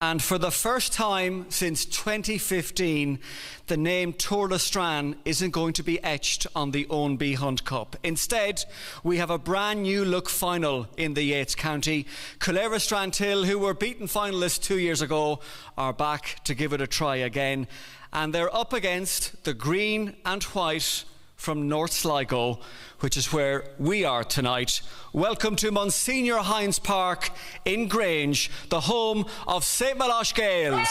And for the first time since 2015, the name Tour de Strand isn't going to be etched on the Owen B. Hunt Cup. Instead, we have a brand new look final in the Yates County. Collaire Strantill, who were beaten finalists 2 years ago, are back to give it a try again. And they're up against the green and white from North Sligo, which is where we are tonight. Welcome to Monsignor Hines Park in Grange, the home of St. Melosh Gaels.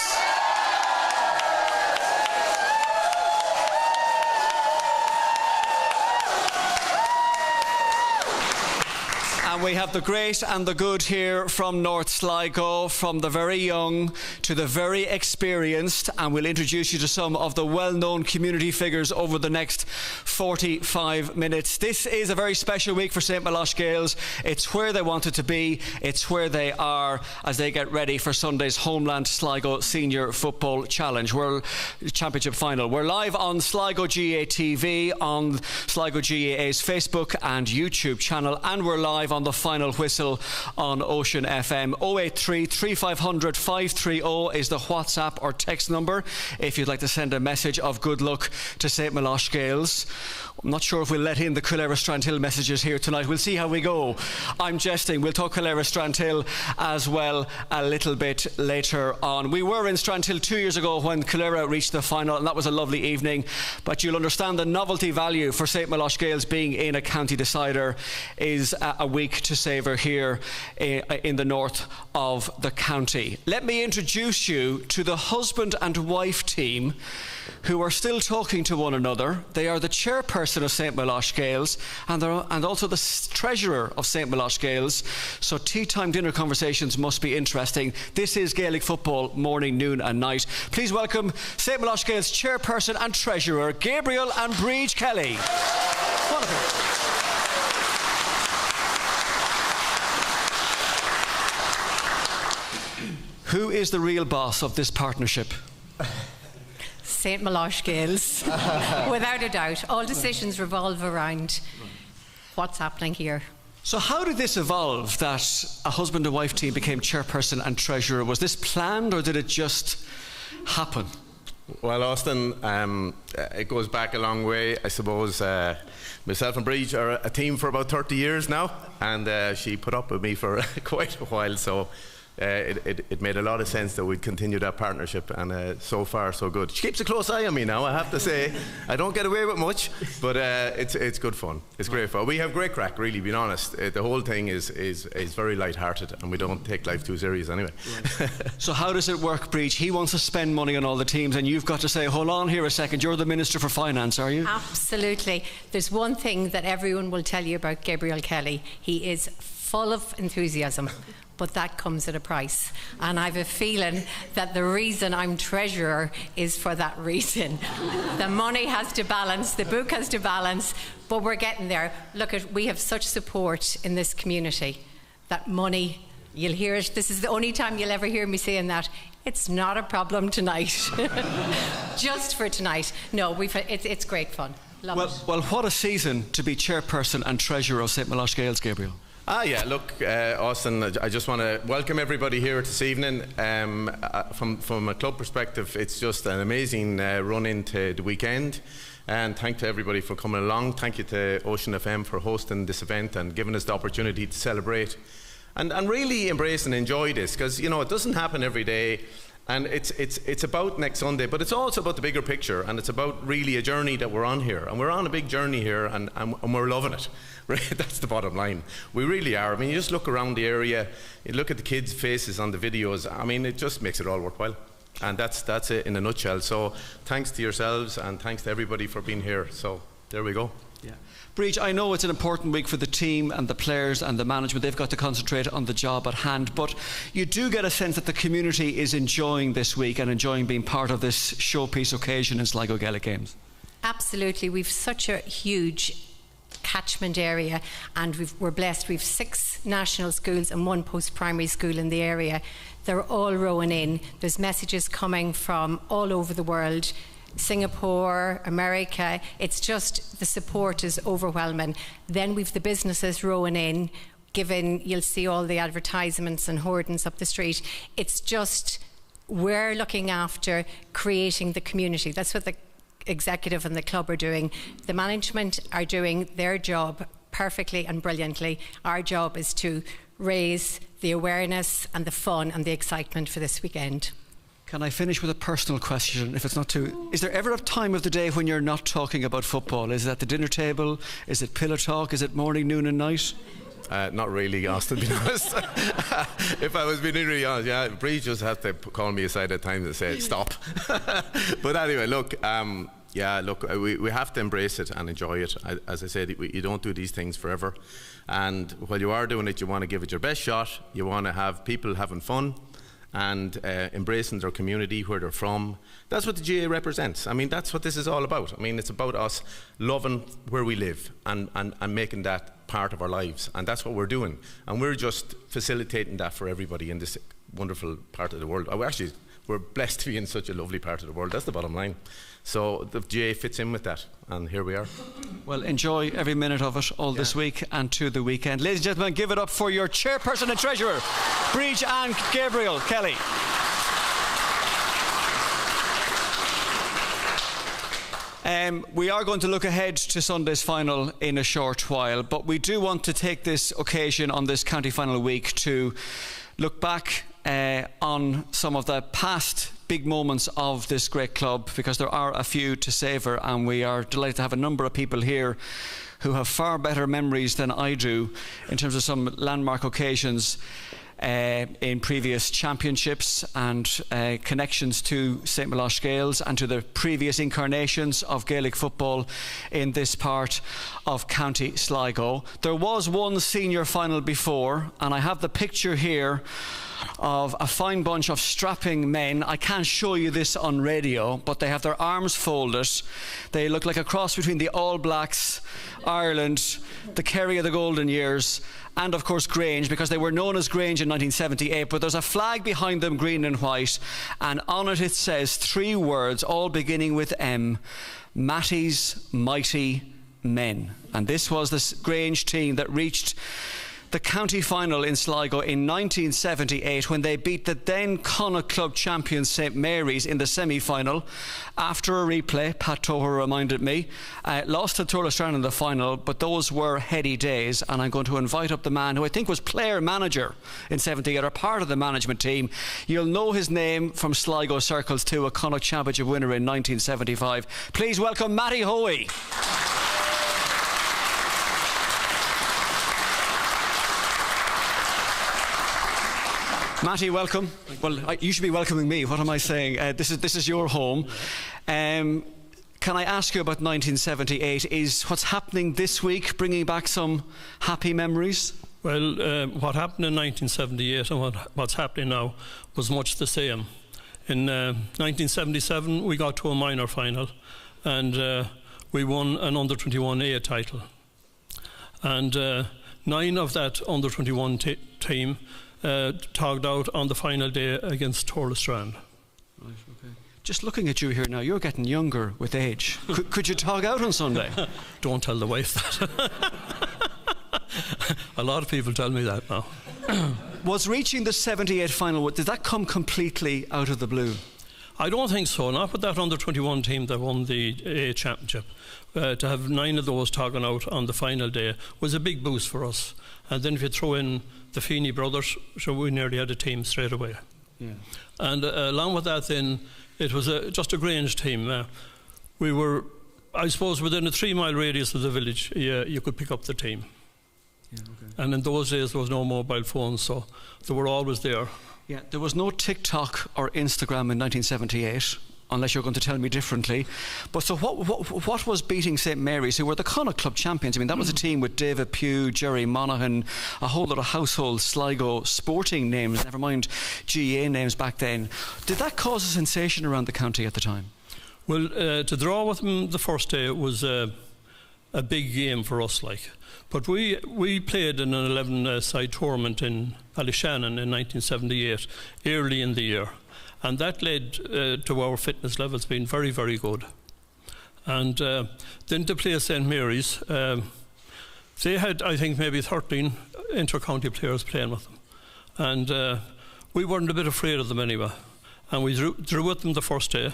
And we have the great and the good here from North Sligo, from the very young to the very experienced, and we'll introduce you to some of the well-known community figures over the next 45 minutes. This is a very special week for St. Melosh Gaels. It's where they wanted to be. It's where they are as they get ready for Sunday's Homeland Sligo Senior Football Challenge World Championship Final. We're live on Sligo GAA TV, on Sligo GAA's Facebook and YouTube channel, and we're live on the final whistle on Ocean FM. 083 3500 530 is the WhatsApp or text number if you'd like to send a message of good luck to St. Melosh Gaels. I'm not sure if we'll let in the Collaire Strantill messages here tonight. We'll see how we go. I'm jesting. We'll talk Collaire Strantill as well a little bit later on. We were in Strantill 2 years ago when Collaire reached the final, and that was a lovely evening. But you'll understand the novelty value for St. Melosh Gaels being in a county decider is a week to savour here in the north of the county. Let me introduce you to the husband and wife team who are still talking to one another. They are the chairperson of St. Melosh Gaels and also the treasurer of St. Melosh Gaels. So tea time dinner conversations must be interesting. This is Gaelic football morning, noon and night. Please welcome St. Melosh Gaels chairperson and treasurer Gabriel and Bríd Kelly. Wonderful. Who is the real boss of this partnership? St. Melosh Gaels, without a doubt. All decisions revolve around what's happening here. So how did this evolve, that a husband and wife team became chairperson and treasurer? Was this planned or did it just happen? Well, Austin, it goes back a long way. I suppose myself and Bríd are a team for about 30 years now, and she put up with me for quite a while, so it made a lot of sense that we'd continue that partnership, and so far so good. She keeps a close eye on me now, I have to say. I don't get away with much, but it's good fun. It's great fun. We have great crack, really, being honest. The whole thing is very light-hearted, and we don't take life too serious anyway. Right. So how does it work, Bríd? He wants to spend money on all the teams, and you've got to say, hold on here a second, you're the Minister for Finance, are you? Absolutely. There's one thing that everyone will tell you about Gabriel Kelly. He is full of enthusiasm. But that comes at a price. And I've a feeling that the reason I'm treasurer is for that reason. The money has to balance, the book has to balance, but we're getting there. Look, we have such support in this community that money, you'll hear it, this is the only time you'll ever hear me saying that. It's not a problem tonight. Just for tonight. No, it's great fun. Love it. Well, what a season to be chairperson and treasurer of St. Melosh Gaels, Gabriel. Yeah, look, Austin, I just want to welcome everybody here this evening. From a club perspective, it's just an amazing run into the weekend, and thank to everybody for coming along. Thank you to Ocean FM for hosting this event and giving us the opportunity to celebrate and really embrace and enjoy this, because you know it doesn't happen every day. And it's about next Sunday, but it's also about the bigger picture, and it's about really a journey that we're on here, and we're on a big journey here, and we're loving it. Right? That's the bottom line. We really are. I mean, you just look around the area, you look at the kids' faces on the videos. I mean, it just makes it all worthwhile, and that's it in a nutshell. So thanks to yourselves, and thanks to everybody for being here. So there we go. Yeah. Bríd, I know it's an important week for the team and the players and the management. They've got to concentrate on the job at hand, but you do get a sense that the community is enjoying this week and enjoying being part of this showpiece occasion in Sligo Gaelic Games. Absolutely. We've such a huge catchment area, and we're blessed. We've 6 national schools and 1 post-primary school in the area. They're all rowing in. There's messages coming from all over the world. Singapore, America, it's just the support is overwhelming. Then we've the businesses rowing in, you'll see all the advertisements and hoardings up the street. It's just we're looking after creating the community. That's what the executive and the club are doing. The management are doing their job perfectly and brilliantly. Our job is to raise the awareness and the fun and the excitement for this weekend. Can I finish with a personal question, if it's not too... Is there ever a time of the day when you're not talking about football? Is it at the dinner table? Is it pillow talk? Is it morning, noon and night? Not really, Austin, to be honest. If I was being really honest, yeah, Bree just has to call me aside at times and say, stop. But anyway, look, we have to embrace it and enjoy it. As I said, you don't do these things forever. And while you are doing it, you want to give it your best shot. You want to have people having fun and embracing their community, where they're from. That's what the GAA represents. I mean, that's what this is all about. I mean, it's about us loving where we live and making that part of our lives. And that's what we're doing. And we're just facilitating that for everybody in this wonderful part of the world. We're blessed to be in such a lovely part of the world. That's the bottom line. So the GAA fits in with that, and here we are. Well, enjoy every minute of it all this week and to the weekend. Ladies and gentlemen, give it up for your chairperson and treasurer, Bríd and Gabriel Kelly. We are going to look ahead to Sunday's final in a short while, but we do want to take this occasion on this county final week to look back on some of the past big moments of this great club, because there are a few to savour, and we are delighted to have a number of people here who have far better memories than I do in terms of some landmark occasions in previous championships and connections to St Milosh Gaels and to the previous incarnations of Gaelic football in this part of County Sligo. There was one senior final before, and I have the picture here of a fine bunch of strapping men. I can't show you this on radio, but they have their arms folded. They look like a cross between the All Blacks, Ireland, the Kerry of the golden years, and of course Grange, because they were known as Grange in 1978. But there's a flag behind them, green and white, and on it says three words, all beginning with M: Matty's Mighty Men. And this was the Grange team that reached the county final in Sligo in 1978, when they beat the then Connacht Club champions St Mary's in the semi-final. After a replay, Pat Toher reminded me, lost to Thurles Strand in the final, but those were heady days. And I'm going to invite up the man who I think was player manager in 78, or part of the management team. You'll know his name from Sligo circles too, a Connacht Championship winner in 1975. Please welcome Matty Hoey. Matty, welcome. Well, you should be welcoming me. What am I saying? This is your home. Can I ask you about 1978? Is what's happening this week bringing back some happy memories? Well, what happened in 1978 and what's happening now was much the same. In 1977, we got to a minor final, and we won an under-21A title. And 9 of that under-21 team togged out on the final day against Thurles Strand. Right, okay. Just looking at you here now, you're getting younger with age. Could you tog out on Sunday? Don't tell the wife that. A lot of people tell me that now. Was reaching the 78 final, did that come completely out of the blue? I don't think so. Not with that under-21 team that won the A championship. To have 9 of those togging out on the final day was a big boost for us. And then if you throw in the Feeney brothers, so we nearly had a team straight away. Yeah. And along with that then, it was just a Grange team. We were, I suppose, within a 3-mile radius of the village, you could pick up the team. Yeah, okay. And in those days there was no mobile phones, so they were always there. Yeah, there was no TikTok or Instagram in 1978, unless you're going to tell me differently. But so what was beating St Mary's, who were the Connacht Club champions? I mean, that was a team with David Pugh, Jerry Monaghan, a whole lot of household Sligo sporting names, never mind GAA names back then. Did that cause a sensation around the county at the time? Well, to draw with them the first day was a big game for us, like. But we played in an 11-side tournament in Ballyshannon in 1978, early in the year. And that led to our fitness levels being very, very good. And then to play St Mary's, they had, I think, maybe 13 inter-county players playing with them. And we weren't a bit afraid of them anyway. and we drew with them the first day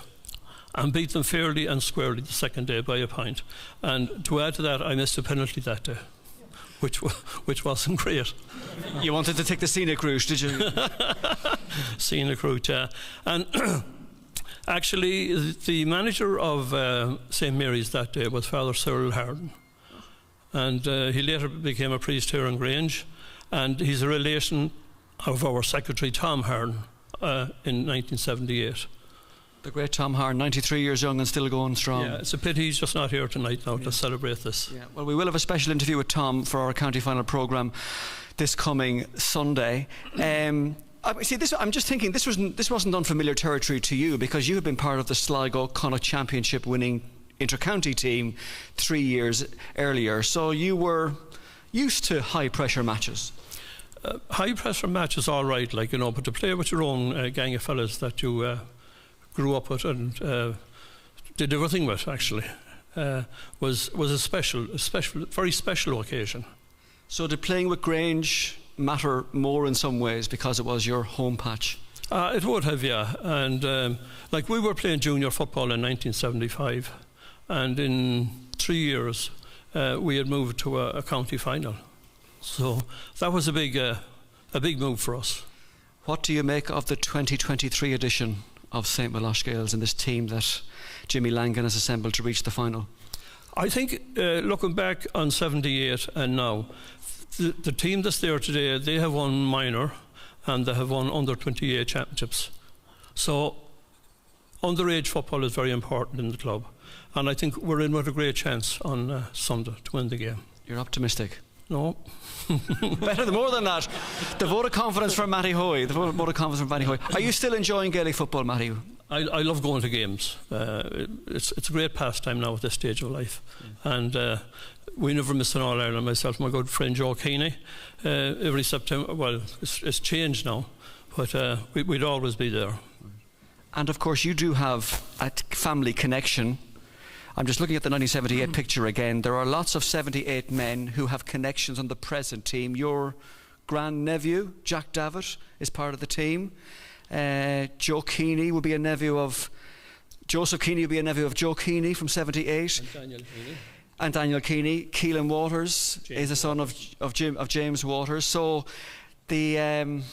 and beat them fairly and squarely the second day by a point. And to add to that, I missed a penalty that day, which wasn't great. You wanted to take the scenic route, did you? Scenic route, yeah. And actually, the manager of St. Mary's that day was Father Cyril Harden. And he later became a priest here in Grange. And he's a relation of our secretary, Tom Harden, in 1978. The great Tom Harden, 93 years young and still going strong. Yeah, it's a pity he's just not here tonight now to celebrate this. Yeah. Well, we will have a special interview with Tom for our county final programme this coming Sunday. See, I'm just thinking this wasn't unfamiliar territory to you, because you have been part of the Sligo Connacht Championship winning inter-county team 3 years earlier, so you were used to high pressure matches. High pressure matches, all right, like, you know, but to play with your own gang of fellas that you grew up with and did everything with, actually, was a very special occasion. So did playing with Grange matter more in some ways because it was your home patch? It would have, yeah. And like, we were playing junior football in 1975, and in 3 years we had moved to a county final. So that was a big move for us. What do you make of the 2023 edition of St. Milosh Gaels and this team that Jimmy Langan has assembled to reach the final? I think, looking back on 78 and now, the team that's there today, they have won minor and they have won under 28 championships. So underage football is very important in the club, and I think we're in with a great chance on Sunday to win the game. You're optimistic? No. Better more than that. The vote of confidence from Matty Hoy. Are you still enjoying Gaelic football, Matty? I love going to games. It's a great pastime now at this stage of life. And we never miss an All-Ireland, myself and my good friend Joe Keeney. Every September, well, it's changed now, but we'd always be there. And of course you do have a family connection. I'm just looking at the 1978 picture again. There are lots of 78 men who have connections on the present team. Your grandnephew, Jack Davitt, is part of the team. Joe Keeney will be a nephew of... Joseph Keeney will be a nephew of Joe Keeney from 78. And Daniel Keeney. Keelan Waters is a son of James Waters. So the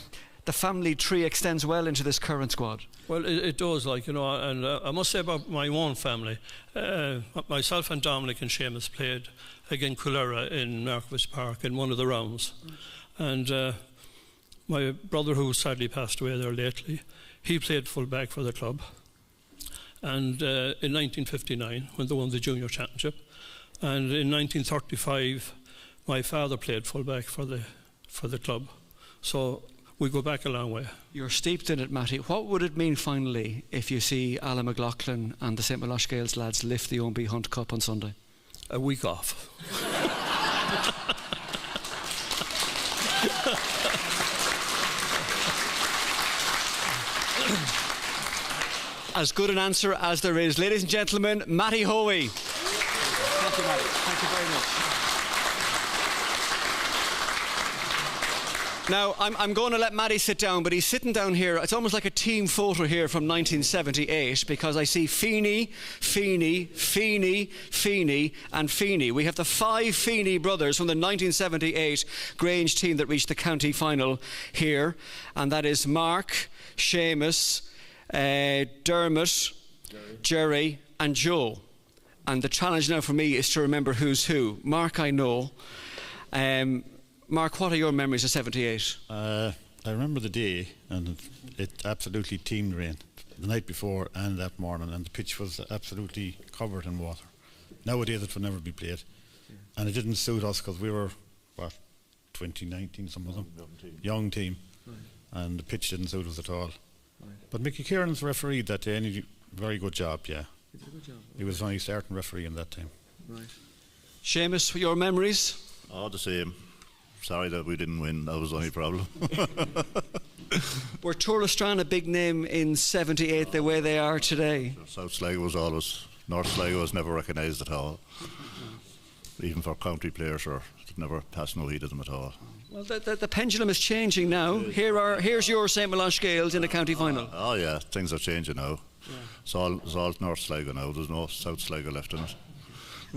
family tree extends well into this current squad. Well, it does, like, you know, and I must say about my own family, myself and Dominic and Seamus played against Coolera in Markievicz Park in one of the rounds. And my brother, who sadly passed away there lately, he played full-back for the club. And in 1959, when they won the junior championship, and in 1935, my father played full-back for the club. So we go back a long way. You're steeped in it, Matty. What would it mean finally if you see Alan McLaughlin and the St. Milosh Gaels lads lift the OMB Hunt Cup on Sunday? A week off. As good an answer as there is. Ladies and gentlemen, Matty Hoey. Thank you, Matty. Thank you very much. Now, I'm going to let Matty sit down, but he's sitting down here. It's almost like a team photo here from 1978, because I see Feeney, Feeney, Feeney, Feeney and Feeney. We have the 5 Feeney brothers from the 1978 Grange team that reached the county final here, and that is Mark, Seamus, Dermot, Jerry and Joe. And the challenge now for me is to remember who's who. Mark, I know. Mark, what are your memories of 78? I remember the day, and it absolutely teemed rain the night before and that morning, and the pitch was absolutely covered in water. Nowadays it would never be played, and it didn't suit us because we were, 2019, some of them, young team, and the pitch didn't suit us at all. But Mickey Kieran's referee that day, and he did a very good job, yeah. He did a good job. He was only starting referee in that time. Right. Seamus, your memories? Oh, the same. Sorry that we didn't win, that was the only problem. Were Tourlestrane a big name in 78 the way they are today? South Sligo was always, North Sligo was never recognised at all. Even for county players, or it never passed no heed of them at all. Well, the pendulum is changing now. Here's your St. Milosh Gales in the county final. Oh yeah, things are changing now. It's all North Sligo now. There's no South Sligo left in it.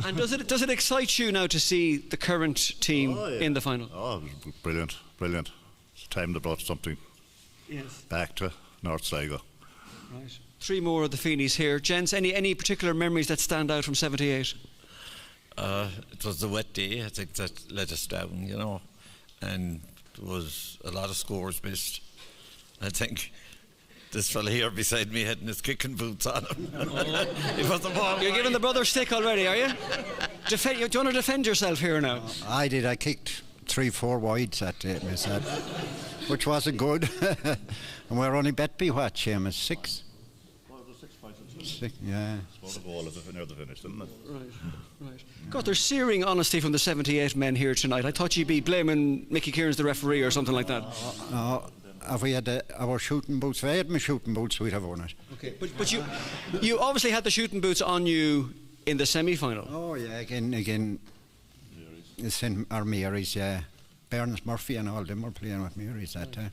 And does it excite you now to see the current team in the final? Oh, brilliant, brilliant. It's time they brought something back to North Sligo. Right. 3 more of the Feeneys here. Gents, any particular memories that stand out from 78? It was a wet day, I think, that let us down, you know, and there was a lot of scores missed. I think this fella here beside me had his kicking boots on him. It was a ball. You're giving the brother stick already, are you? Do you want to defend yourself here now? I did. I kicked 3-4 wides that day myself, which wasn't good. And we're only bet by what, Seamus? 6? Yeah. It's about a goal if near the finish, didn't it? Right. God, there's searing honesty from the 78 men here tonight. I thought you'd be blaming Mickey Kieran's the referee or something like that. No, if we had our shooting boots, if I had my shooting boots, we'd have won it. Okay, but you obviously had the shooting boots on you in the semi-final. Oh yeah, again, it's in our Mary's, yeah. Burns Murphy and all them were playing with Mary's that time.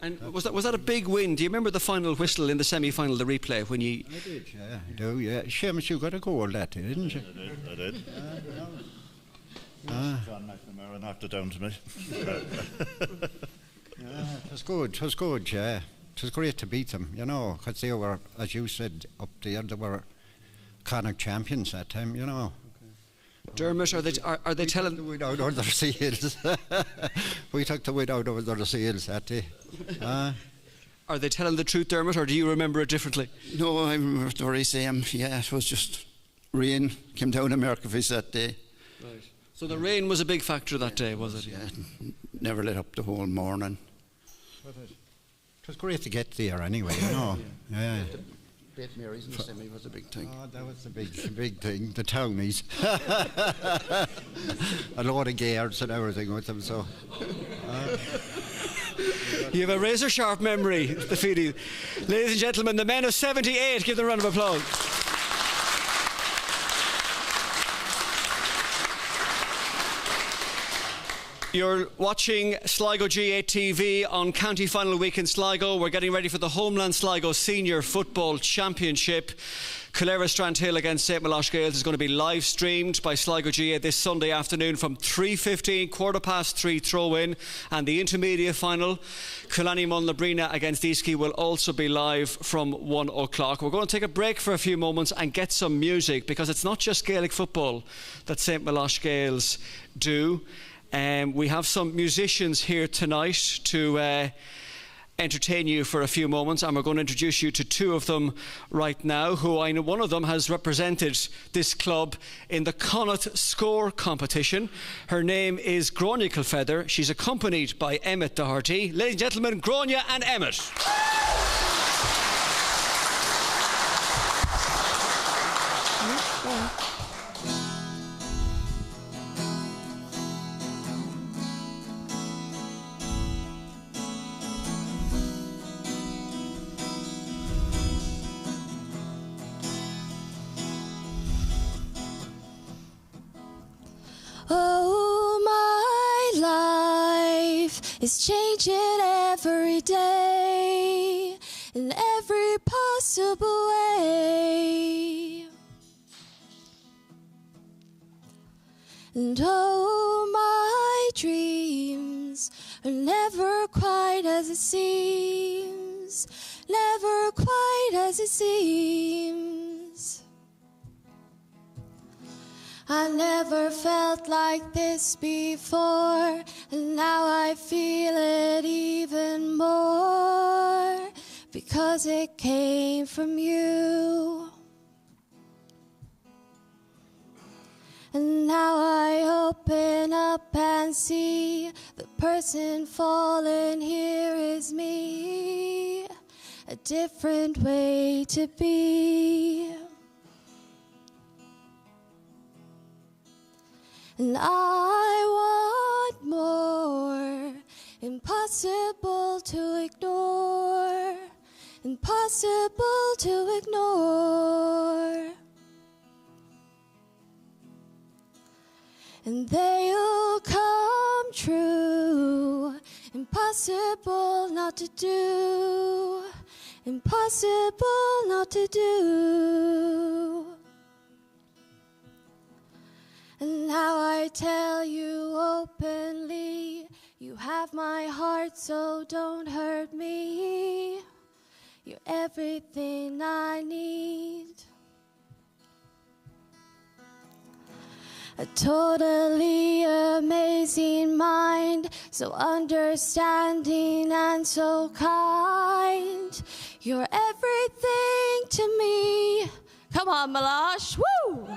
And was that a big win? Do you remember the final whistle in the semi-final, the replay, when you... I did, yeah. I do, yeah. Seamus, you got a goal that day, didn't you? I did. John McNamara knocked it down to me. Yeah, it was good, yeah. It was great to beat them, you know, because they were, as you said, up there, they were Connacht champions that time, you know. Dermot, are they telling... The win out of their seals. We took the win out of their seals that day. Are they telling the truth, Dermot, or do you remember it differently? No, I remember the very same. Yeah, it was just rain came down in Mercavis that day. Right. So the rain was a big factor that day, was it? Yeah, never lit up the whole morning. It was great to get there anyway, you know. Yeah. Beit Mary's in the semi was a big thing. Oh, that was the big thing. The townies. A lot of gears and everything with them, so... You have a razor sharp memory, the Feeney. Ladies and gentlemen, the men of 78, give them a round of applause. You're watching Sligo G8 TV on County Final Week in Sligo. We're getting ready for the Homeland Sligo Senior Football Championship. Kildare Strandhill against St. Milosh Gales is going to be live streamed by Sligo G8 this Sunday afternoon from 3:15, 3:15 throw-in. And the intermediate final, Killarney Munlabrina against Eastkey, will also be live from 1 o'clock. We're going to take a break for a few moments and get some music, because it's not just Gaelic football that St. Milosh Gales do. We have some musicians here tonight to entertain you for a few moments, and we're going to introduce you to 2 of them right now, who I know one of them has represented this club in the Connacht Score competition. Her name is Gráinne Kilfeather. She's accompanied by Emmett Doherty. Ladies and gentlemen, Gráinne and Emmett. Oh, my life is changing every day in every possible way. And oh, my dreams are never quite as it seems, never quite as it seems. I never felt like this before, and now I feel it even more, because it came from you. And now I open up and see the person falling here is me, a different way to be. And I want more, impossible to ignore, impossible to ignore. and they'll come true. Impossible not to do, impossible not to do. And now I tell you openly, you have my heart, so don't hurt me. You're everything I need. A totally amazing mind, so understanding and so kind. You're everything to me. Come on, Melosh. Woo!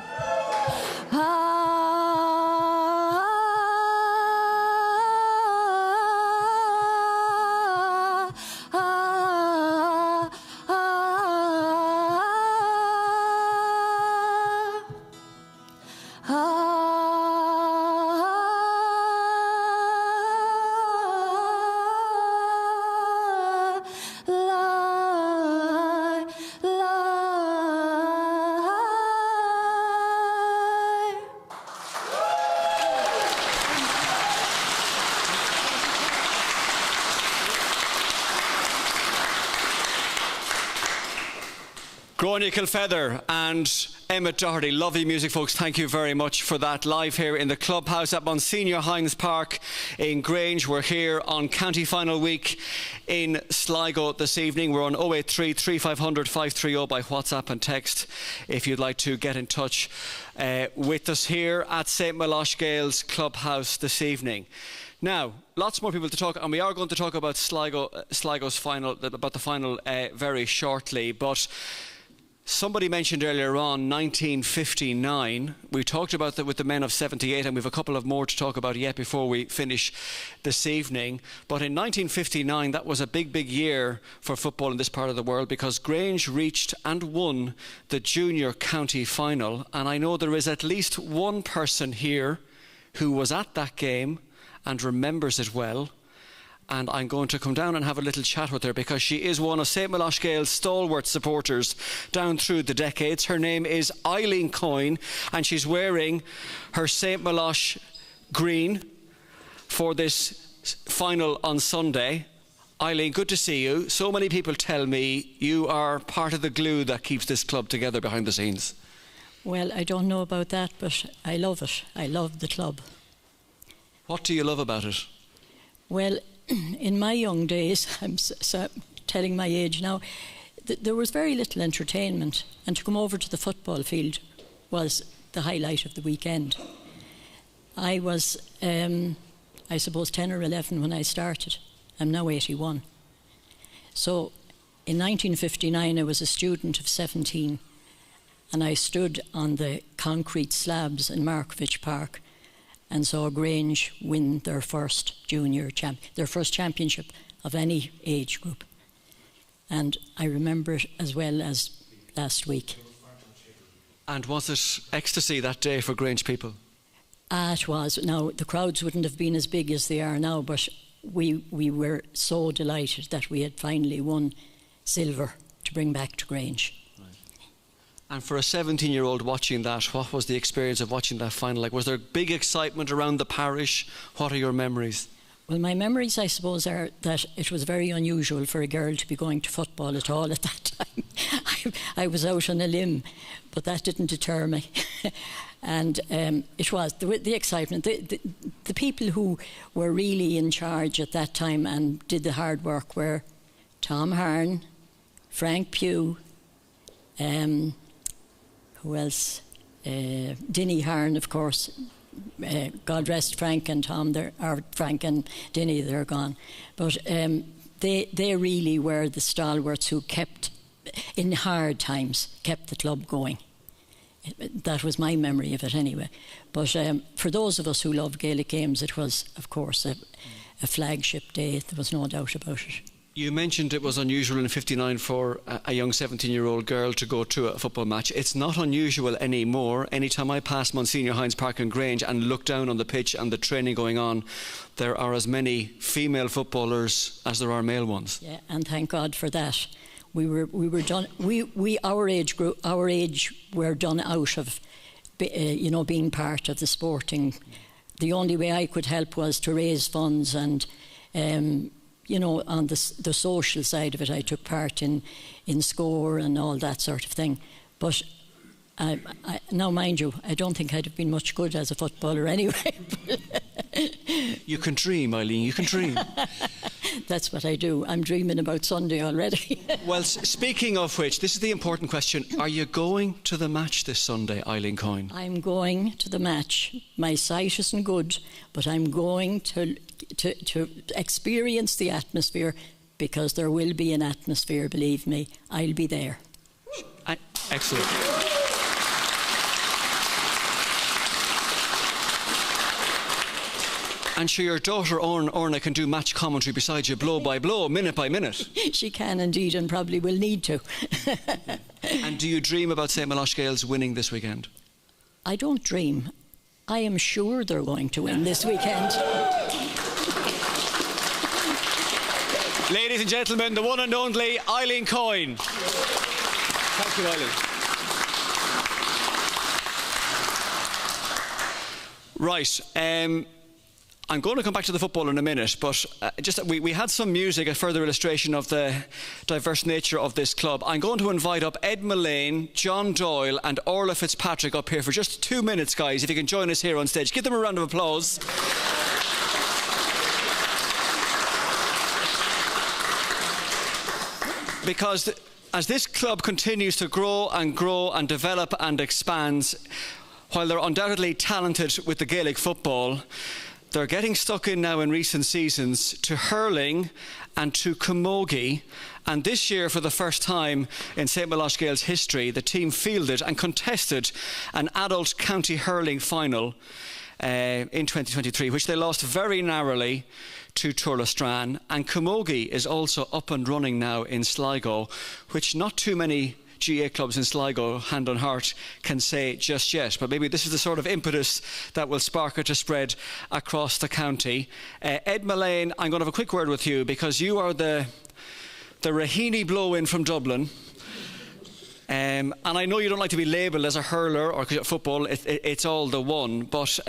Gráinne Kilfeather and Emmett Doherty. Lovely music, folks. Thank you very much for that. Live here in the clubhouse at Monsignor Hines Park in Grange. We're here on County Final Week in Sligo this evening. We're on 083 3500 530 by WhatsApp and text if you'd like to get in touch with us here at St. Melosh Gaels clubhouse this evening. Now, lots more people to talk, and we are going to talk about Sligo's final, about the final very shortly, but somebody mentioned earlier on 1959. We talked about that with the men of 78, and we have a couple of more to talk about yet before we finish this evening. But in 1959, that was a big, big year for football in this part of the world, because Grange reached and won the junior county final. And I know there is at least one person here who was at that game and remembers it well. And I'm going to come down and have a little chat with her, because she is one of St. Melosh Gaels' stalwart supporters down through the decades. Her name is Eileen Coyne, and she's wearing her St. Melosh green for this final on Sunday. Eileen, good to see you. So many people tell me you are part of the glue that keeps this club together behind the scenes. Well, I don't know about that, but I love it. I love the club. What do you love about it? Well, in my young days, I'm telling my age now, there was very little entertainment, and to come over to the football field was the highlight of the weekend. I was, I suppose, 10 or 11 when I started. I'm now 81. So in 1959, I was a student of 17, and I stood on the concrete slabs in Markovich Park and saw Grange win their first their first championship of any age group. And I remember it as well as last week. And was it ecstasy that day for Grange people? It was. Now, the crowds wouldn't have been as big as they are now, but we were so delighted that we had finally won silver to bring back to Grange. And for a 17-year-old watching that, what was the experience of watching that final like? Was there big excitement around the parish? What are your memories? Well, my memories, I suppose, are that it was very unusual for a girl to be going to football at all at that time. I was out on a limb, but that didn't deter me. And it was the excitement. The people who were really in charge at that time and did the hard work were Tom Hearn, Frank Pugh, who else? Dinny Hearn, of course. God rest Frank and Tom, or Frank and Dinny, they're gone. But they really were the stalwarts who kept, in hard times, kept the club going. That was my memory of it anyway. But for those of us who love Gaelic games, it was, of course, a flagship day. There was no doubt about it. You mentioned it was unusual in '59 for a young 17-year-old girl to go to a football match. It's not unusual anymore. Anytime I pass Monsignor Hines Park in Grange and look down on the pitch and the training going on, there are as many female footballers as there are male ones. Yeah, and thank God for that. We were done. Our age were done out of being part of the sporting. The only way I could help was to raise funds and, on the social side of it, I took part in score and all that sort of thing. But now, mind you, I don't think I'd have been much good as a footballer anyway. You can dream, Eileen, you can dream. That's what I do. I'm dreaming about Sunday already. Well, speaking of which, this is the important question. Are you going to the match this Sunday, Eileen Coyne? I'm going to the match. My sight isn't good, but I'm going to experience the atmosphere, because there will be an atmosphere, believe me. I'll be there. Excellent. And sure, your daughter Orna can do match commentary beside you, blow by blow, minute by minute. She can indeed, and probably will need to. And do you dream about St. Melosh Gaels winning this weekend? I don't dream. I am sure they're going to win this weekend. Ladies and gentlemen, the one and only Eileen Coyne. Thank you, Eileen. Right. I'm going to come back to the football in a minute, but we had some music, a further illustration of the diverse nature of this club. I'm going to invite up Ed Mullane, John Doyle and Orla Fitzpatrick up here for just 2 minutes, guys, if you can join us here on stage. Give them a round of applause. Because as this club continues to grow and develop and expand, while they're undoubtedly talented with the Gaelic football, they're getting stuck in now in recent seasons to hurling and to camogie. And this year, for the first time in St. Melosh Gaels history, the team fielded and contested an adult county hurling final in 2023, which they lost very narrowly to Turlestran. And camogie is also up and running now in Sligo, which not too many GA clubs in Sligo, hand on heart, can say just yet. But maybe this is the sort of impetus that will spark it to spread across the county. Ed Mullane, I'm going to have a quick word with you, because you are the Raheny blow-in from Dublin. And I know you don't like to be labelled as a hurler or football, it's all the one, but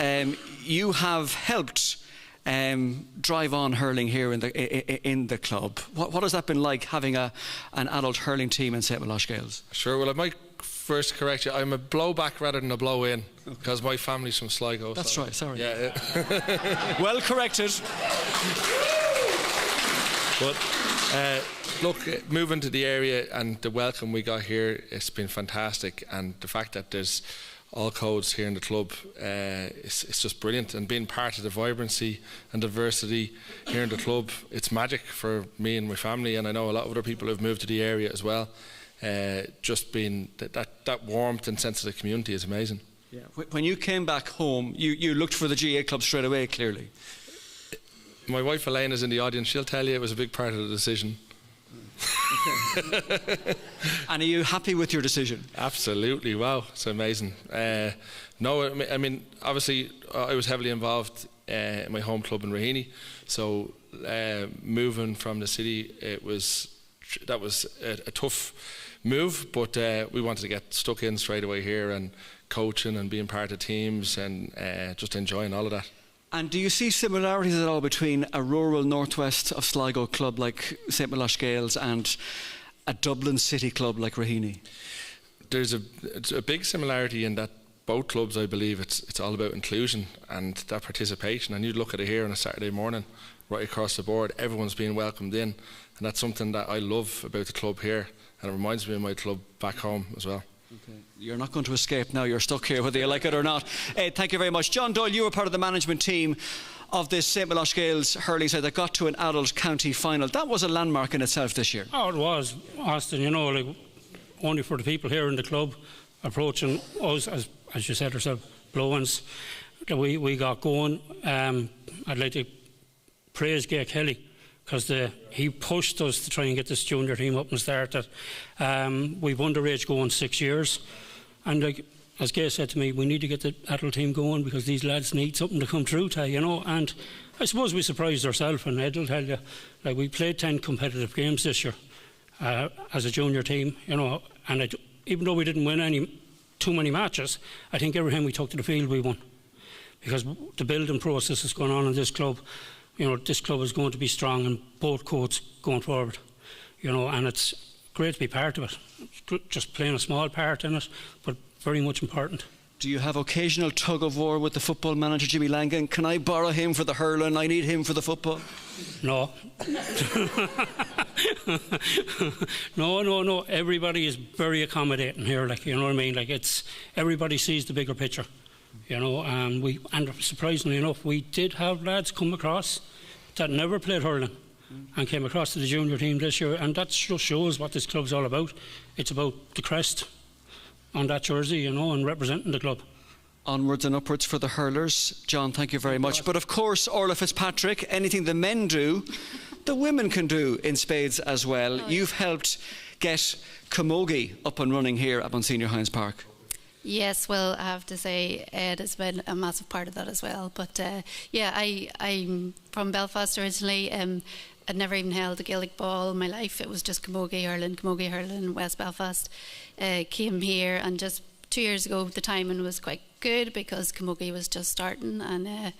you have helped drive on hurling here in the club. What has that been like, having an adult hurling team in St. Melosh Gaels? Sure, well, I might first correct you. I'm a blow-back rather than a blow-in, because my family's from Sligo. That's so. right, sorry. Yeah. Well corrected. But look, moving to the area and the welcome we got here, it's been fantastic, and the fact that there's all codes here in the club, it's just brilliant. And being part of the vibrancy and diversity here in the club, it's magic for me and my family, and I know a lot of other people have moved to the area as well. Just being that warmth and sense of the community is amazing. Yeah. When you came back home, you looked for the GA club straight away, clearly. My wife Elaine is in the audience. She'll tell you it was a big part of the decision. And are you happy with your decision? Absolutely. Wow, it's amazing. No, I mean, obviously I was heavily involved in my home club in Raheny, so moving from the city, that was a tough move, but we wanted to get stuck in straight away here and coaching and being part of teams and just enjoying all of that. And do you see similarities at all between a rural northwest of Sligo club like St. Melosh Gaels and a Dublin city club like Raheny? There's a big similarity in that both clubs, I believe, it's all about inclusion and that participation. And you'd look at it here on a Saturday morning, right across the board, everyone's being welcomed in, and that's something that I love about the club here, and it reminds me of my club back home as well. Okay. You're not going to escape now, you're stuck here whether you like it or not. Thank you very much. John Doyle, you were part of the management team of this St. Melosh Gaels hurling side that got to an adult county final. That was a landmark in itself this year. Oh, it was, Austin, you know, like, only for the people here in the club approaching us, as you said yourself, blow-ins, that we got going. I'd like to praise Gay Kelly, because he pushed us to try and get this junior team up and start it. We've underage going 6 years, and like as Gay said to me, we need to get the adult team going because these lads need something to come through to, you know. And I suppose we surprised ourselves, and Ed will tell you, like, we played 10 competitive games this year as a junior team, you know, and even though we didn't win any too many matches, I think every time we took to the field we won. Because the building process is going on in this club. You know, this club is going to be strong in both courts going forward. You know, and it's great to be part of it. Just playing a small part in it, but very much important. Do you have occasional tug of war with the football manager, Jimmy Langan? Can I borrow him for the hurling? I need him for the football. No. No. Everybody is very accommodating here. Like, you know what I mean? Like, it's everybody sees the bigger picture. You know, and surprisingly enough, we did have lads come across that never played hurling and came across to the junior team this year, and that just shows what this club's all about. It's about the crest on that jersey, you know, and representing the club. Onwards and upwards for the hurlers. John, thank you very much. But of course, Orla Fitzpatrick, anything the men do, the women can do in spades as well. You've helped get Camogie up and running here at Monsignor Hines Park. Yes, well, I have to say Ed has been a massive part of that as well. But yeah, I'm from Belfast originally. I'd never even held a Gaelic ball in my life. It was just Camogie hurling, West Belfast. Came here, and just 2 years ago the timing was quite good because Camogie was just starting, and I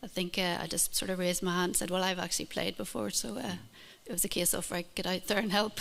think I just sort of raised my hand and said, well, I've actually played before, so it was a case of right, get out there and help.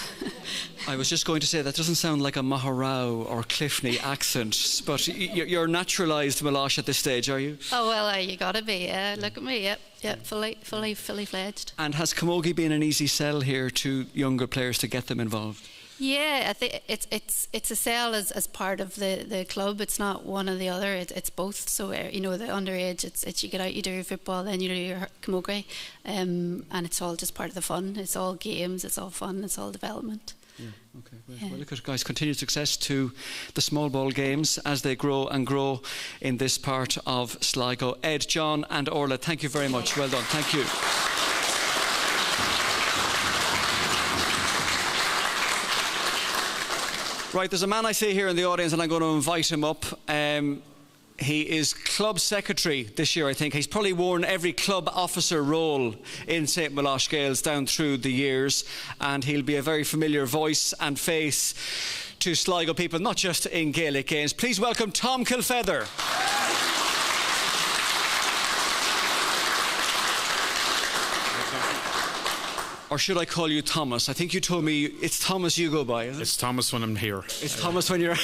I was just going to say that doesn't sound like a Maharao or Clifney accent, but you're naturalised Milosh at this stage, are you? Oh well, you gotta be. Look at me. Yep, fully fledged. And has Camogie been an easy sell here to younger players to get them involved? Yeah, I think it's a sell as part of the club. It's not one or the other. It's both. So you know, the underage, it's you get out, you do your football, then you do your Camogie, and it's all just part of the fun. It's all games. It's all fun. It's all development. Yeah, okay. Well, look at guys, continued success to the small ball games as they grow and grow in this part of Sligo. Ed, John, and Orla, thank you very much. Well done. Thank you. Right, there's a man I see here in the audience, and I'm going to invite him up. He is club secretary this year, I think. He's probably worn every club officer role in St. Milosh Gaels down through the years, and he'll be a very familiar voice and face to Sligo people, not just in Gaelic games. Please welcome Tom Kilfeather. Or should I call you Thomas? I think you told me it's Thomas you go by, is it? It's Thomas when I'm here. It's Thomas when you're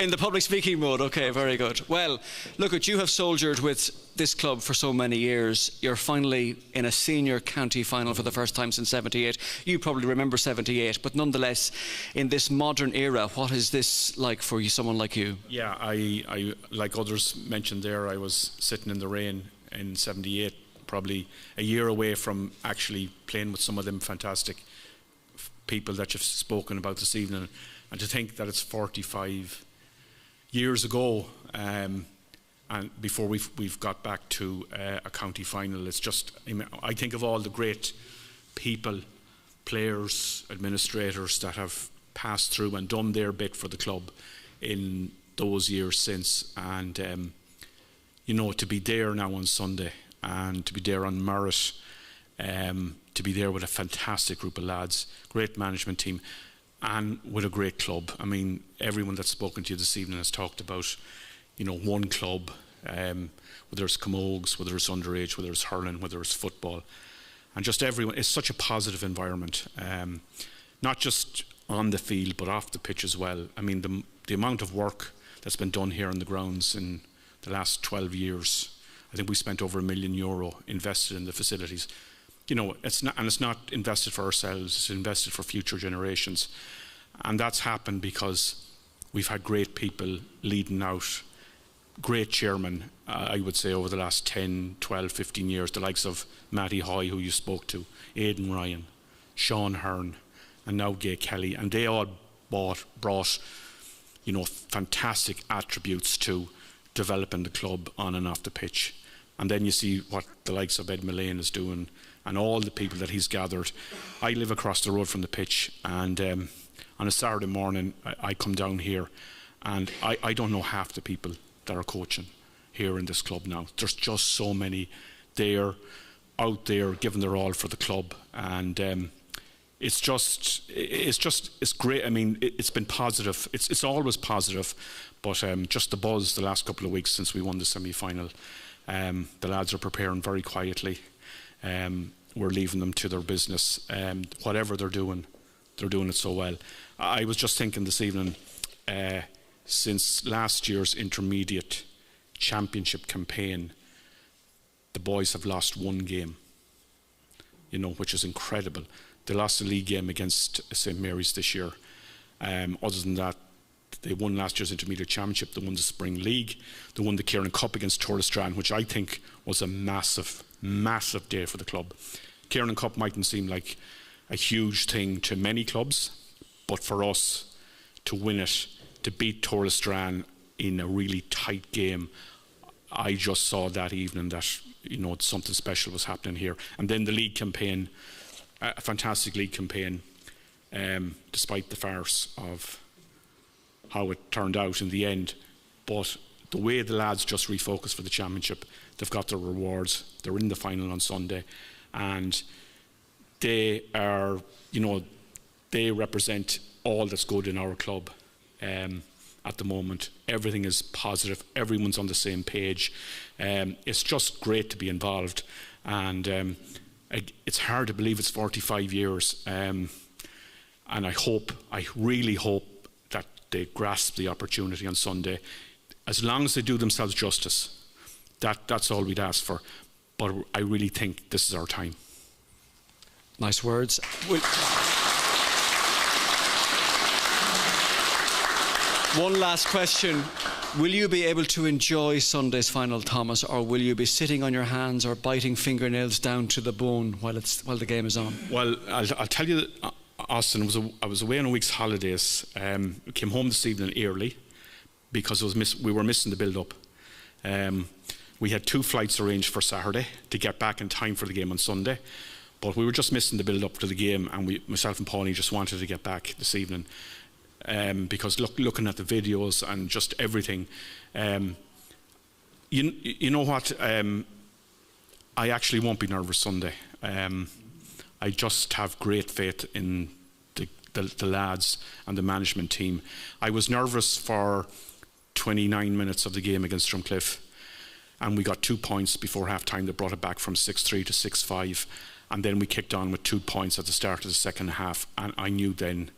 in the public speaking mode. Okay, very good. Well, look, you have soldiered with this club for so many years. You're finally in a senior county final for the first time since '78. You probably remember '78, but nonetheless, in this modern era, what is this like for you, someone like you? Yeah, I like others mentioned there, I was sitting in the rain in '78. Probably a year away from actually playing with some of them fantastic people that you've spoken about this evening, and to think that it's 45 years ago, and before we've got back to a county final. It's just, I think of all the great people, players, administrators that have passed through and done their bit for the club in those years since, and you know, to be there now on Sunday, and to be there on merit, to be there with a fantastic group of lads, great management team, and with a great club. I mean, everyone that's spoken to you this evening has talked about, you know, one club, whether it's camogues, whether it's underage, whether it's hurling, whether it's football, and just everyone. It's such a positive environment, not just on the field but off the pitch as well. I mean, the amount of work that's been done here on the grounds in the last 12 years. I think we spent over €1 million invested in the facilities. You know, it's not invested for ourselves, it's invested for future generations. And that's happened because we've had great people leading out, great chairmen, I would say, over the last 10, 12, 15 years, the likes of Matty Hoy, who you spoke to, Aidan Ryan, Sean Hearn, and now Gay Kelly. And they all brought, you know, fantastic attributes to developing the club on and off the pitch. And then you see what the likes of Ed Mullane is doing and all the people that he's gathered. I live across the road from the pitch, and on a Saturday morning I come down here, and I don't know half the people that are coaching here in this club now. There's just so many there, out there, giving their all for the club, and it's great. I mean, it's been positive. It's always positive, but just the buzz the last couple of weeks since we won the semi-final. The lads are preparing very quietly. We're leaving them to their business. Whatever they're doing it so well. I was just thinking this evening, since last year's intermediate championship campaign, the boys have lost one game, which is incredible. They lost the league game against St Mary's this year. Other than that, they won last year's intermediate championship, they won the spring league, they won the Kieran Cup against Tourlestrane, which I think was a massive, massive day for the club. Kieran Cup mightn't seem like a huge thing to many clubs, but for us to win it, to beat Tourlestrane in a really tight game, I just saw that evening that something special was happening here. And then the league campaign, a fantastic league campaign, despite the farce of how it turned out in the end. But the way the lads just refocused for the championship, they've got their rewards. They're in the final on Sunday, and they are, they represent all that's good in our club at the moment. Everything is positive. Everyone's on the same page. It's just great to be involved, and it's hard to believe it's 45 years. And I really hope that they grasp the opportunity on Sunday. As long as they do themselves justice, that's all we'd ask for. But I really think this is our time. Nice words. One last question. Will you be able to enjoy Sunday's final, Thomas, or will you be sitting on your hands or biting fingernails down to the bone while the game is on? Well, I'll tell you, Austin, I was away on a week's holidays. Came home this evening early because we were missing the build-up. We had 2 flights arranged for Saturday to get back in time for the game on Sunday, but we were just missing the build-up to the game, and myself and Paulie just wanted to get back this evening. Because looking at the videos and just everything, you know what? I actually won't be nervous Sunday. I just have great faith in the lads and the management team. I was nervous for 29 minutes of the game against Drumcliff, and we got 2 points before half-time that brought it back from 6-3 to 6-5, and then we kicked on with 2 points at the start of the second half, and I knew then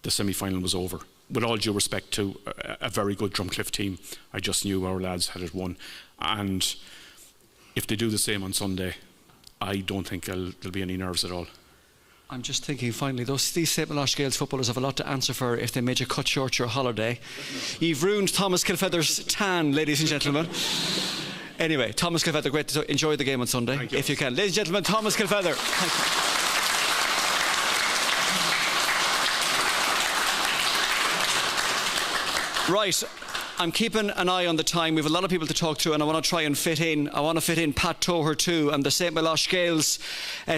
the semi-final was over. With all due respect to a very good Drumcliff team, I just knew our lads had it won. And if they do the same on Sunday, I don't think there'll be any nerves at all. I'm just thinking, finally, these St Milosh Gaels footballers have a lot to answer for if they made you cut short your holiday. You've ruined Thomas Kilfeather's tan, ladies and gentlemen. Anyway, Thomas Kilfeather, great to enjoy the game on Sunday, if you can. Ladies and gentlemen, Thomas Kilfeather. Thank you. Right, I'm keeping an eye on the time. We have a lot of people to talk to, and I want to try and fit in. I want to fit in Pat Toher too, and the St Milosh Gaels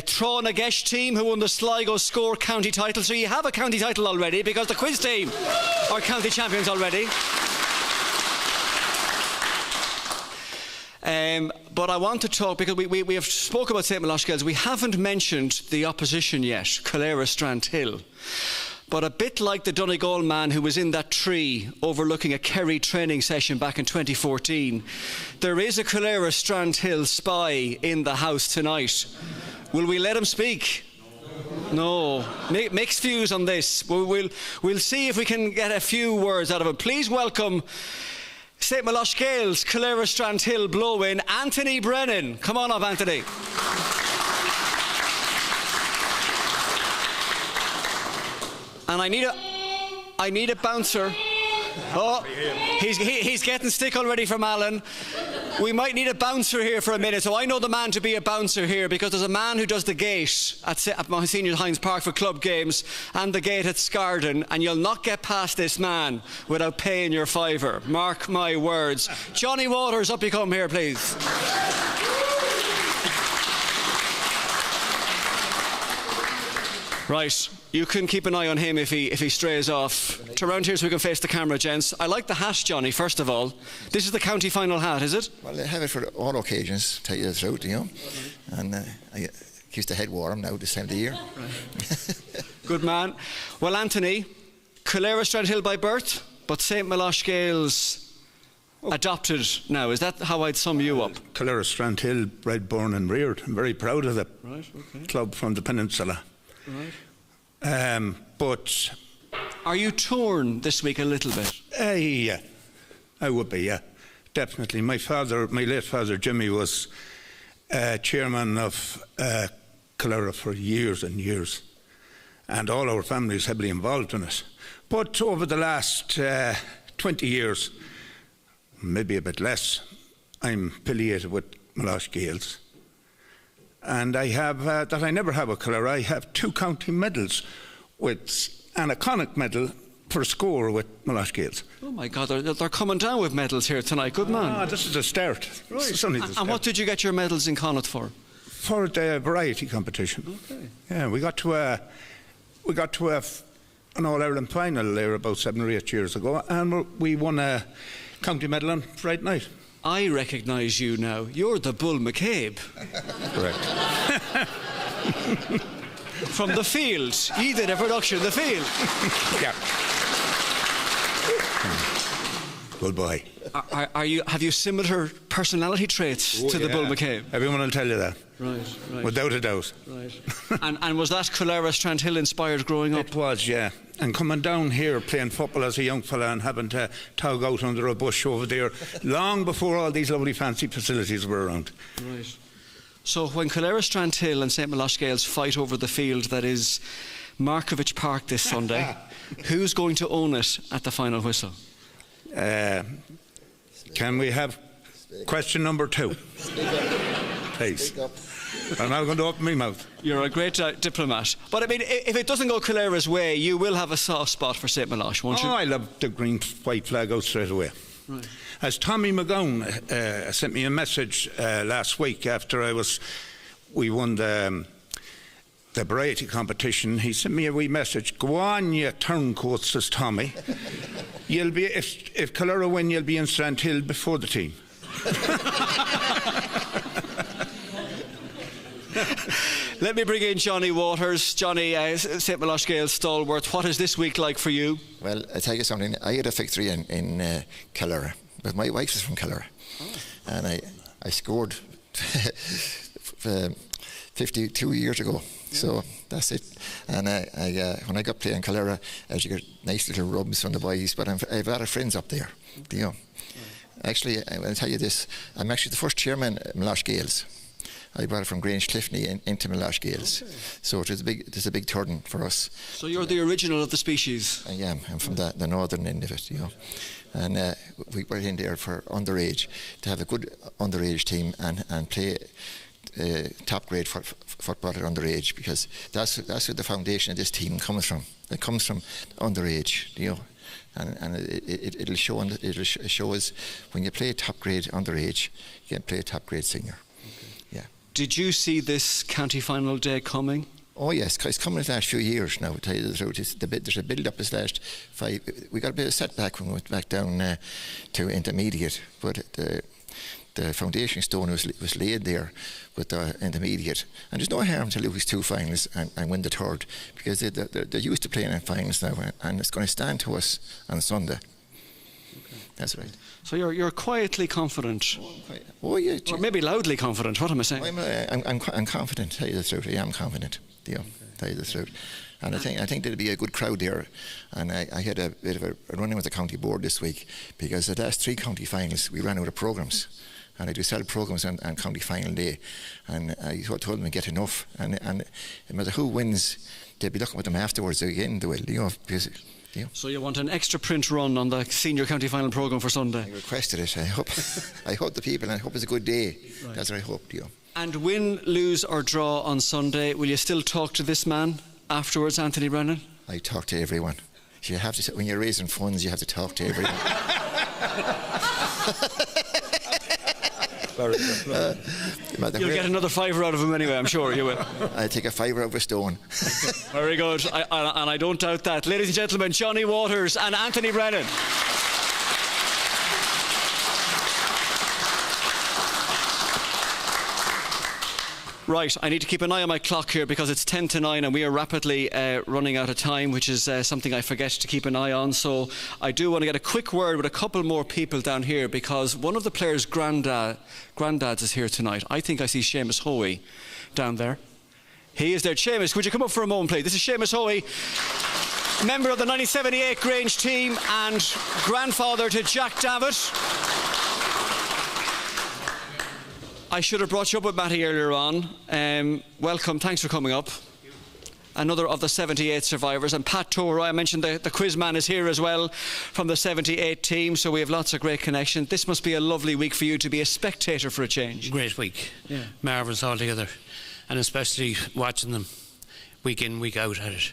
Throne Agesh team who won the Sligo Score county title. So you have a county title already because the quiz team are county champions already. But I want to talk, because we have spoke about St Milosh Gaels. We haven't mentioned the opposition yet, Calera Strandhill. But a bit like the Donegal man who was in that tree overlooking a Kerry training session back in 2014, there is a Calera Strandhill spy in the house tonight. Will we let him speak? No. Mixed views on this. We'll see if we can get a few words out of him. Please welcome St Milosh Gaels, Calera Strandhill blow-in, Anthony Brennan. Come on up, Anthony. And I need a bouncer. Oh, he's getting stick already from Alan. We might need a bouncer here for a minute. So I know the man to be a bouncer here, because there's a man who does the gate at Monsignor Hines Park for club games and the gate at Scarden, and you'll not get past this man without paying your fiver. Mark my words. Johnny Waters, up you come here, please. Right, you can keep an eye on him if he strays off. To round here so we can face the camera, gents. I like the hat, Johnny, first of all. This is the county final hat, is it? Well, I have it for all occasions, tell you the truth, you know. And I used to head warm now this time of the year. Good man. Well, Anthony, Calera Strandhill by birth, but St. Milosh Gales adopted now. Is that how I'd sum you up? Calera Strandhill, bred, born and reared. I'm very proud of the club from the peninsula. Right. But are you torn this week a little bit? Yeah, I would be, yeah. Definitely. My late father, Jimmy, was chairman of Calera for years and years. And all our family is heavily involved in it. But over the last 20 years, maybe a bit less, I'm affiliated with Milosh Gales. And I have, that I never have with Calera, I have 2 county medals with an iconic medal for a score with Milosh Gales. Oh my God, they're coming down with medals here tonight. Good man. This is a start. Right. This is only the and start. what did you get your medals in Connacht for? For the variety competition. Okay. Yeah, we got to an All-Ireland final there about 7 or 8 years ago, and we won a county medal on Friday night. I recognise you now. You're the Bull McCabe. Correct. From the field. He did a production in the field. Yeah. Good boy. Have you similar personality traits to the Bull McCabe? Everyone will tell you that. Right. Without a doubt. Right. and was that Calera Strandhill inspired growing up? It was, yeah. And coming down here playing football as a young fella and having to tug out under a bush over there long before all these lovely fancy facilities were around. Right. So when Calera Strandhill and St. Milosh Gales fight over the field that is Markovich Park this Sunday, who's going to own it at the final whistle? Can we have question number 2? Please. I'm not going to open my mouth. You're a great diplomat. But I mean, if it doesn't go Calera's way, you will have a soft spot for St. Milosh, won't you? Oh, I love the green white flag out straight away. Right. As Tommy McGowan sent me a message last week after we won the variety competition, he sent me a wee message. Go on, you turncoat, says Tommy. You'll be if Calera win, you'll be in Strandhill before the team. Let me bring in Johnny Waters. Johnny, St. Milosh Gales stalwart. What is this week like for you? Well, I tell you something. I had a victory in Calera, but my wife is from Calera, and I scored 52 years ago. So that's it. And when I got playing Calera, as you get nice little rubs from the boys, but I have a lot of friends up there. You know. Actually, I'll tell you this. I'm actually the first chairman at Milosh Gales. I brought it from Grange Cliffney into Milosh Gales. Okay. So it's a big turn for us. So you're the original of the species? I am. I'm from the northern end of it, you know. And we were in there for underage, to have a good underage team and play top grade football at underage, because that's where the foundation of this team comes from. It comes from underage, you know. And it'll show us when you play top grade underage, you can play top grade senior. Yeah. Did you see this county final day coming? Oh yes, it's coming the last few years now, to tell you the truth. There's a build up this last 5. We got a bit of setback when we went back down to intermediate, but the foundation stone was laid there with the intermediate. And there's no harm to lose 2 finals and win the 3rd, because they're used to playing in finals now, and it's going to stand to us on Sunday. Okay. That's right. So you're quietly confident. Oh yeah. Or maybe loudly confident. What am I saying? I'm confident. Tell you the truth, I am confident. You know, tell you the truth. And I think there'll be a good crowd there. And I had a bit of a run-in with the county board this week, because the last 3 county finals we ran out of programmes. And I do sell programmes on county final day, and I told them to get enough, and no matter who wins, they'll be looking at them afterwards again, they will, you know, because, you know. So you want an extra print run on the senior county final programme for Sunday? I requested it. I hope the people, and I hope it's a good day. Right. That's what I hope, you know. And win, lose or draw on Sunday, will you still talk to this man afterwards, Anthony Brennan? I talk to everyone. You have to, when you're raising funds, you have to talk to everyone. You'll get another £5 out of him anyway, I'm sure you will. I'll take a £5 out of a stone. Very good, and I don't doubt that. Ladies and gentlemen, Johnny Waters and Anthony Brennan. Right, I need to keep an eye on my clock here because it's 10 to 9 and we are rapidly running out of time, which is something I forget to keep an eye on. So I do want to get a quick word with a couple more people down here because one of the players' granddads is here tonight. I think I see Seamus Hoey down there. He is there. Seamus, would you come up for a moment, please? This is Seamus Hoey, member of the 1978 Grange team and grandfather to Jack Davitt. I should have brought you up with Matty earlier on. Welcome, thanks for coming up. Another of the 78 survivors. And Pat Toro, I mentioned the quiz man is here as well from the 78 team, so we have lots of great connections. This must be a lovely week for you to be a spectator for a change. Great week. Yeah. Marvellous altogether. And especially watching them week in, week out at it,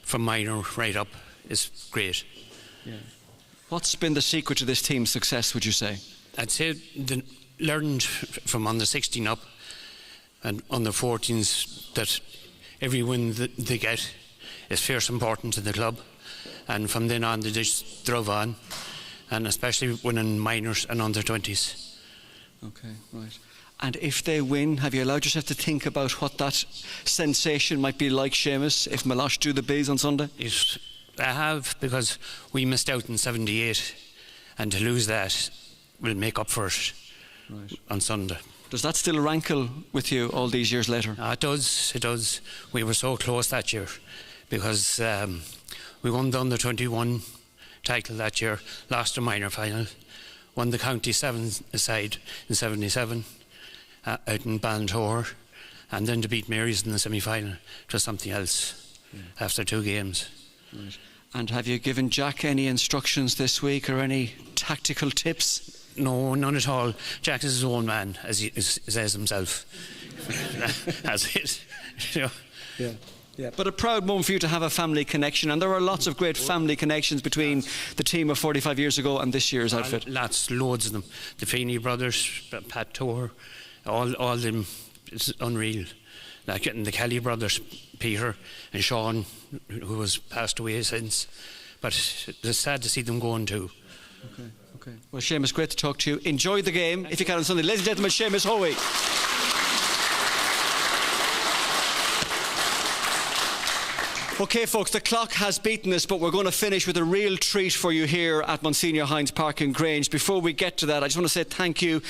from minor right up, is great. Yeah. What's been the secret to this team's success, would you say? I'd say learned from under 16 up and under 14s that every win that they get is fierce important to the club, and from then on they just drove on, and especially winning minors and under 20s. Okay, right. And if they win, have you allowed yourself to think about what that sensation might be like, Seamus, if Malosh do the bees on Sunday? Yes, I have, because we missed out in 78, and to lose that will make up for it. Right. On Sunday. Does that still rankle with you all these years later? It does, it does. We were so close that year because we won the under-21 title that year, lost a minor final, won the county 7-a-side in 77 out in Ballintor, and then to beat Mary's in the semi-final. It was something else after 2 games. Right. And have you given Jack any instructions this week or any tactical tips? No, none at all. Jack is his own man, as he says himself. That's it. You know. Yeah. Yeah. But a proud moment for you to have a family connection, and there are lots of great family connections between the team of 45 years ago and this year's outfit. Loads of them. The Feeney brothers, Pat Tor, all of them. It's unreal. Like getting the Kelly brothers, Peter and Sean, who has passed away since. But it's sad to see them going too. Okay. Okay. Well, Seamus, great to talk to you. Enjoy the game, if you can, on Sunday. Ladies and gentlemen, Seamus Hoey. OK, folks, the clock has beaten us, but we're going to finish with a real treat for you here at Monsignor Hines Park in Grange. Before we get to that, I just want to say thank you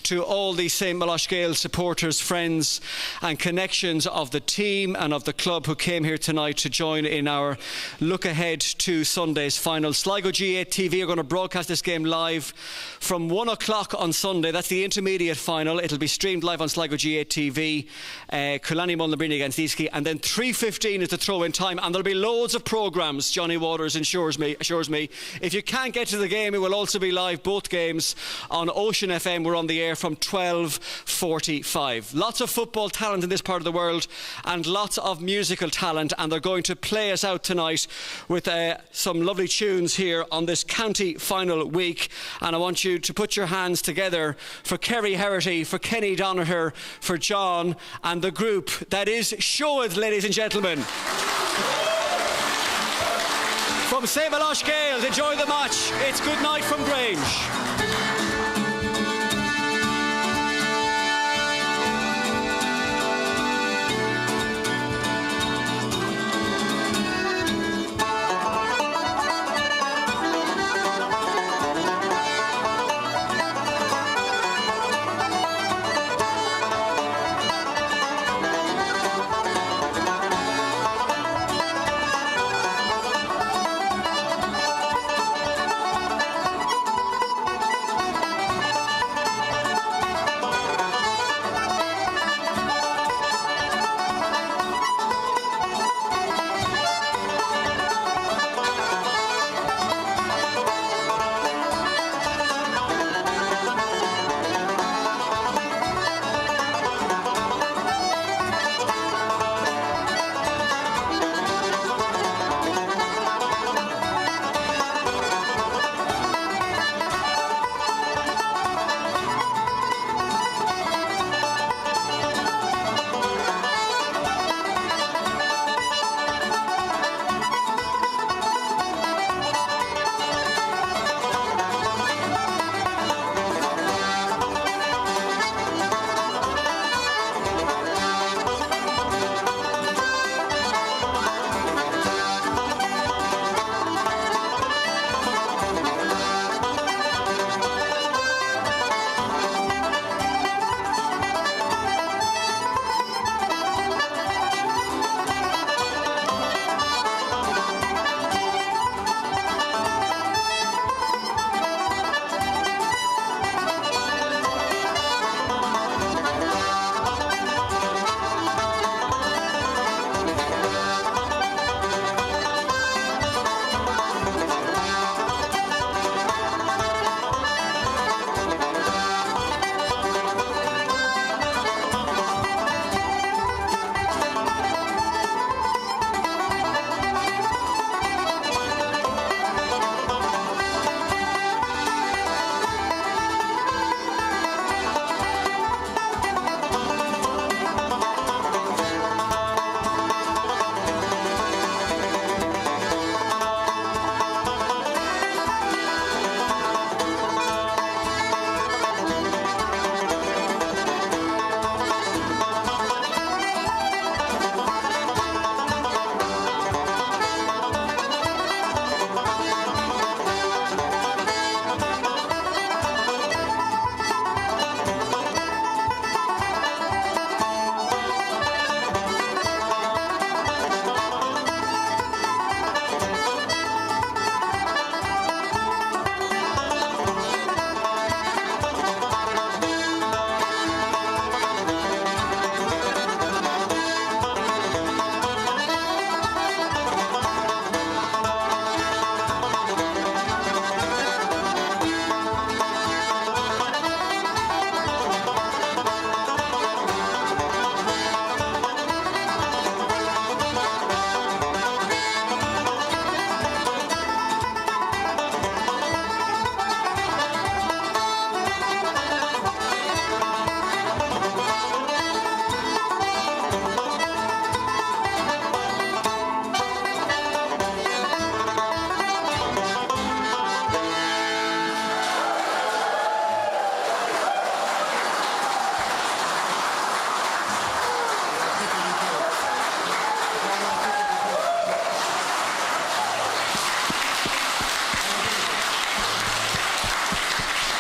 to all the St. Malosh Gael supporters, friends and connections of the team and of the club who came here tonight to join in our look ahead to Sunday's final. Sligo G8 TV are going to broadcast this game live from 1 o'clock on Sunday. That's the intermediate final. It'll be streamed live on Sligo G8 TV. Kulani Mullinabrini against Eastleigh, and then 3:15 is the throw-in time. And there'll be loads of programmes, Johnny Waters assures me. If you can't get to the game, it will also be live, both games, on Ocean FM. We're on the air from 12:45. Lots of football talent in this part of the world and lots of musical talent, and they're going to play us out tonight with some lovely tunes here on this county final week. And I want you to put your hands together for Kerry Herity, for Kenny Donaher, for John and the group that is Show It, ladies and gentlemen. From St. Malosh Gaels, enjoy the match. It's good night from Grange.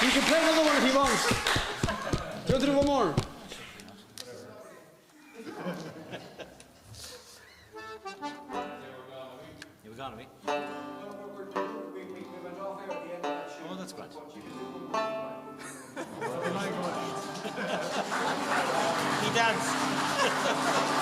He can play another one if he wants. Do you want to do one more? You were gone, me? Oh, that's great. He danced.